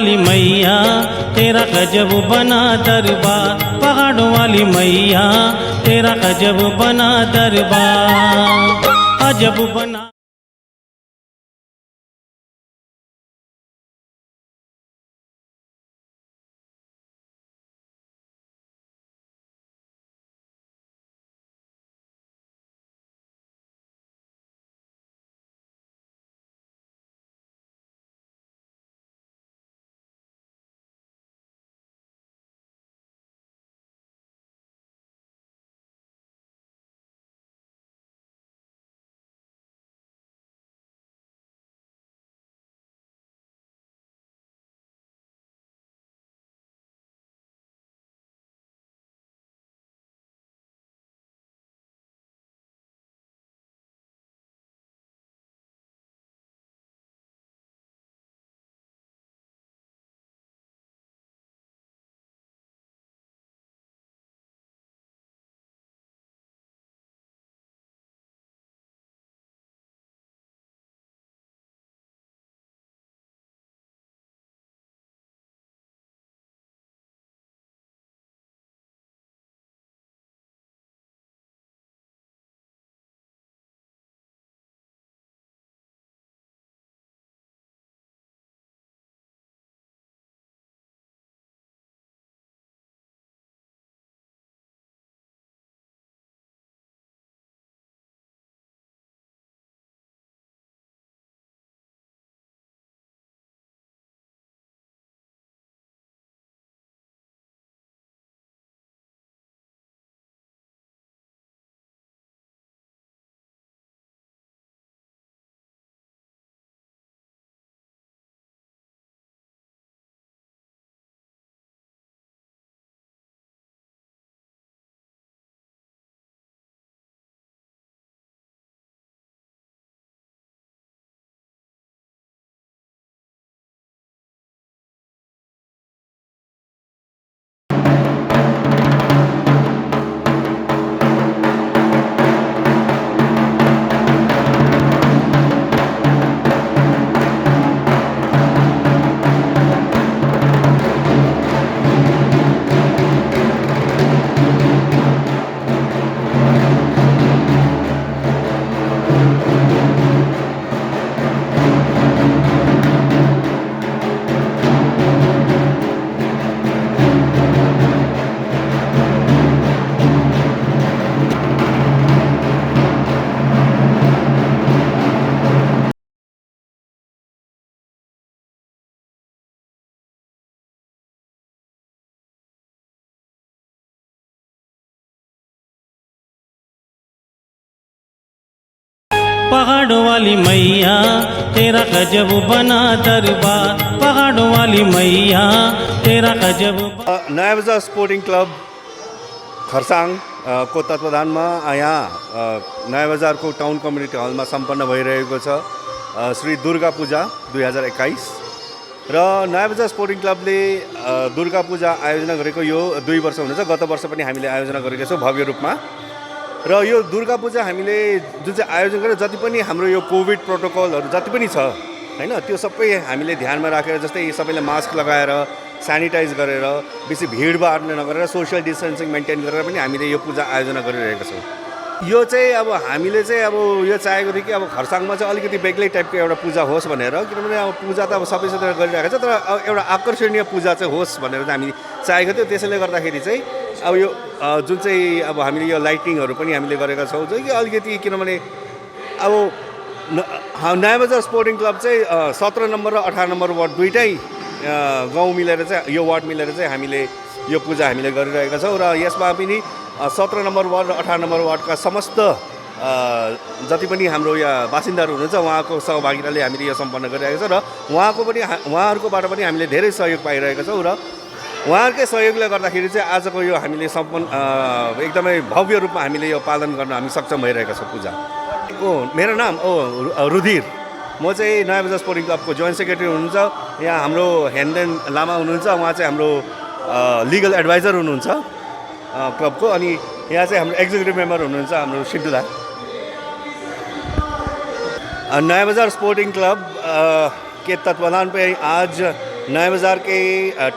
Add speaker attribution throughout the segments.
Speaker 1: वाली मैया तेरा गजब बना दरबार, पहाड़ों वाली मैया तेरा गजब बना दरबार, अजब बना। पहाड़ों वाली मैया तेरा गजब बना दरबार, पहाड़ों वाली मैया तेरा गजब।
Speaker 2: नयाँ बजार स्पोर्टिङ क्लब खरसाङ को तत्वावधानमा यहाँ नयाँ बजारको टाउन कम्युनिटी हलमा सम्पन्न भइरहेको छ श्री दुर्गा पूजा 2021 र नयाँ बजार स्पोर्टिङ क्लबले दुर्गा पूजा आयोजना गरेको यो 2 वर्ष हुनेछ। गत वर्ष पनि हामीले आयोजना गरेका छौँ भव्य रूपमा। र यो दुर्गा पूजा हामीले जुन चाहिँ आयोजन गरेर जति पनि हाम्रो यो कोभिड प्रोटोकलहरू जति पनि छ हैन, त्यो सबै हामीले ध्यानमा राखेर, जस्तै सबैले मास्क लगाएर सैनिटाइज गरेर बेसी भिडभाड नगरेर सोशल डिस्टेन्सिङ मेन्टेन गरेर पनि हामीले यो पूजा आयोजना गरिरहेका छौँ। यो चाहिँ अब हामीले चाहिँ अब यो चाहेको थियो कि अब खरसाङमा चाहिँ अलिकति बेग्लै टाइपको एउटा पूजा होस् भनेर, किनभने अब पूजा त अब सबैसँग गरिरहेको छ, तर एउटा आकर्षणीय पूजा चाहिँ होस् भनेर चाहिँ हामी चाहेको थियो। त्यसैले गर्दाखेरि चाहिँ अब यो जुन चाहिँ अब हामीले यो लाइटिङहरू पनि हामीले गरेका छौँ, जो कि अलिकति किनभने अब नयाँ बजार स्पोर्टिङ क्लब चाहिँ 17 नम्बर र 18 नम्बर वार्ड दुइटै गाउँ मिलेर चाहिँ यो वार्ड मिलेर चाहिँ हामीले यो पूजा हामीले गरिरहेका छौँ। र यसमा पनि 17 नम्बर वार्ड र 18 नम्बर वार्डका समस्त जति पनि हाम्रो यहाँ बासिन्दाहरू हुनुहुन्छ उहाँको सहभागिताले हामीले यो सम्पन्न गरिरहेका छौँ र उहाँहरूकोबाट पनि हामीले धेरै सहयोग पाइरहेका छौँ। र उहाँहरूकै सहयोगले गर्दाखेरि चाहिँ आजको यो हामीले एकदमै भव्य रूपमा हामीले यो पालन गर्न हामी सक्षम भइरहेका छौँ पूजा। मेरो नाम रुधिर, म चाहिँ नयाँ बजार स्पोर्टिङ क्लबको जोइन्ट सेक्रेटरी हुनुहुन्छ। यहाँ हाम्रो हेन्देन लामा हुनुहुन्छ, उहाँ चाहिँ हाम्रो लिगल एडभाइजर हुनुहुन्छ क्लबको। अनि यहाँ चाहिँ हाम्रो एक्जिक्युटिभ मेम्बर हुनुहुन्छ हाम्रो सिद्धुदा। नयाँ बजार स्पोर्टिङ क्लब के तत्वावधान पे आज नए बाज़ार के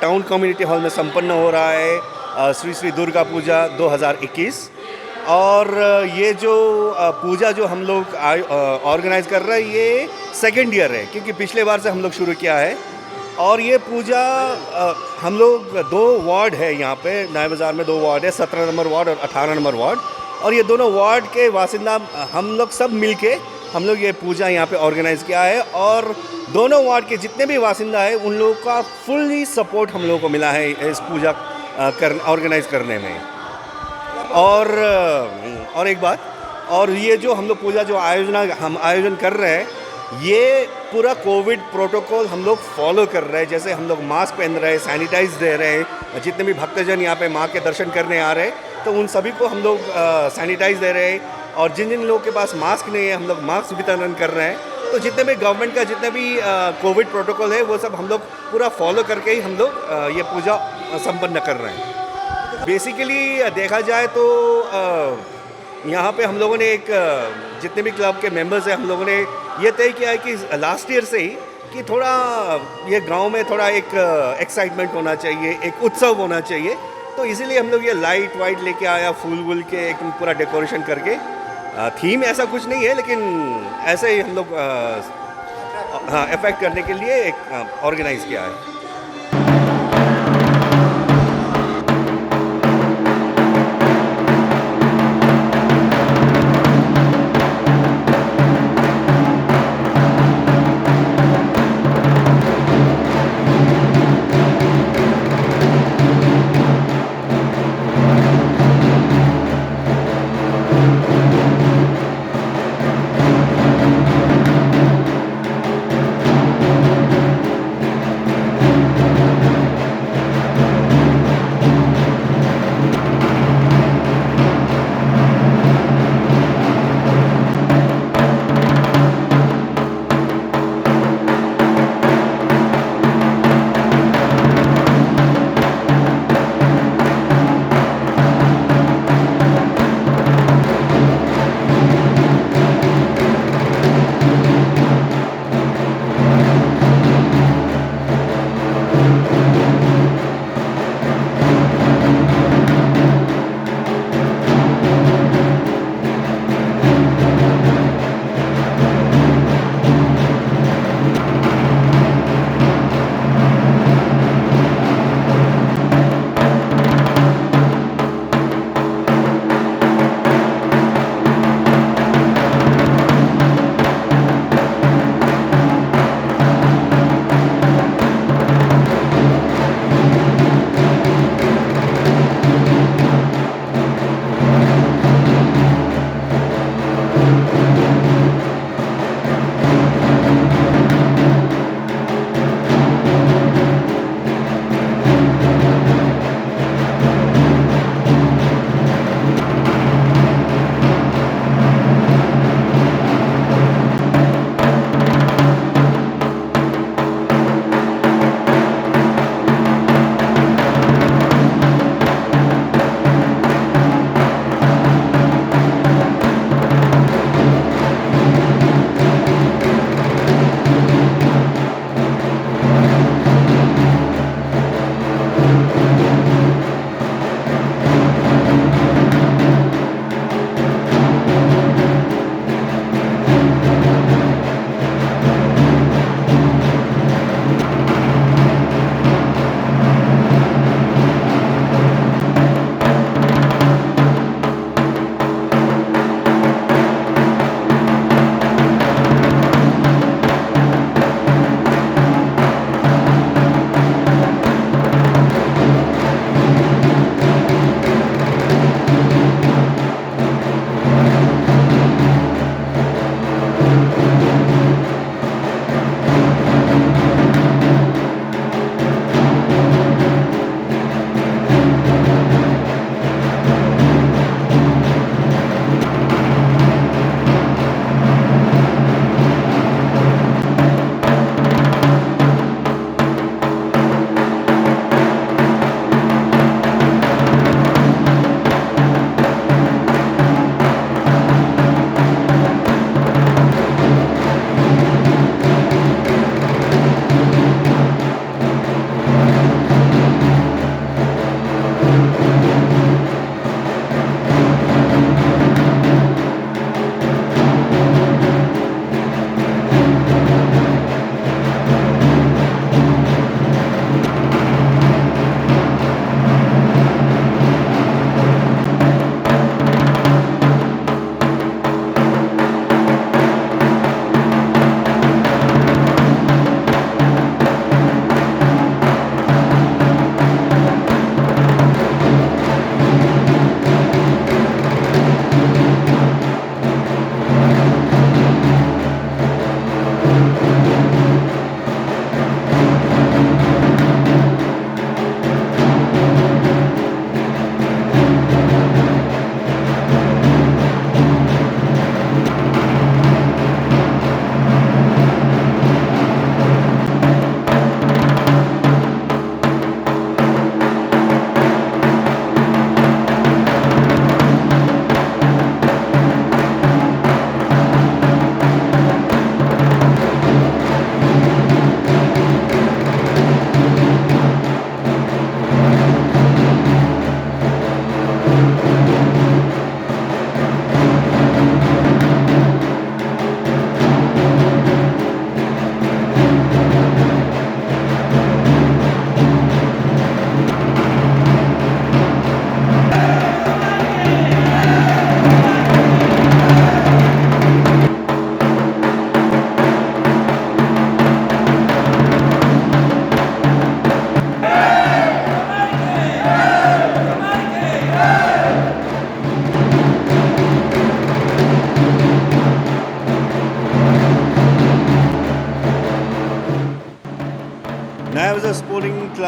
Speaker 2: टाउन कम्युनिटी हॉल में संपन्न हो रहा है श्री श्री दुर्गा पूजा 2021। और ये जो पूजा जो हम लोग ऑर्गेनाइज कर रहे हैं ये सेकेंड ईयर है, क्योंकि पिछले बार से हम लोग शुरू किया है। और ये पूजा हम लोग 2 वार्ड है यहाँ पे नए बाज़ार में, 2 वार्ड है, 17 नंबर वार्ड और 18 नंबर वार्ड। और ये दोनों वार्ड के वासिंदा हम लोग सब मिलके हम लोग ये पूजा यहाँ पे ऑर्गेनाइज़ किया है। और दोनों वार्ड के जितने भी वासिंदा है उन लोगों का फुल्ली सपोर्ट हम लोगों को मिला है इस पूजा ऑर्गेनाइज करने में। और एक बात, और ये जो हम लोग पूजा जो आयोजन कर रहे हैं ये पूरा कोविड प्रोटोकॉल हम लोग फॉलो कर रहे हैं। जैसे हम लोग मास्क पहन रहे हैं, सैनिटाइज दे रहे हैं, जितने भी भक्तजन यहाँ पे माँ के दर्शन करने आ रहे हैं तो उन सभी को हम लोग सैनिटाइज दे रहे हैं। और जिन जिन लोगों के पास मास्क नहीं है हम लोग मास्क वितरण कर रहे हैं। तो जितने भी गवर्नमेंट का जितने भी कोविड प्रोटोकॉल है वो सब हम लोग पूरा फॉलो करके ही हम लोग ये पूजा संपन्न कर रहे हैं। बेसिकली देखा जाए तो यहाँ पे हम लोगों ने एक जितने भी क्लब के मेंबर्स हैं हम लोगों ने ये तय किया है कि लास्ट ईयर से ही कि थोड़ा ये गांव में थोड़ा एक एक्साइटमेंट होना चाहिए, एक उत्सव होना चाहिए। तो इसीलिए हम लोग ये लाइट वाइट लेके आया, फूल वूल के एक पूरा डेकोरेशन करके। थीम ऐसा कुछ नहीं है लेकिन ऐसे ही हम लोग हाँ इफेक्ट करने के लिए एक ऑर्गेनाइज किया है।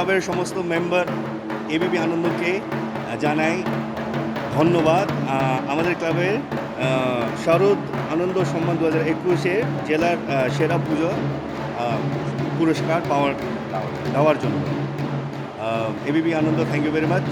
Speaker 2: ক্লাবের সমস্ত মেম্বার এবিপি আনন্দকে জানাই ধন্যবাদ। আমাদের ক্লাবের শারদ আনন্দ সম্মান 2021-এ জেলার সেরা পুজো পুরস্কার দেওয়ার জন্য ABP Ananda, thank you very much.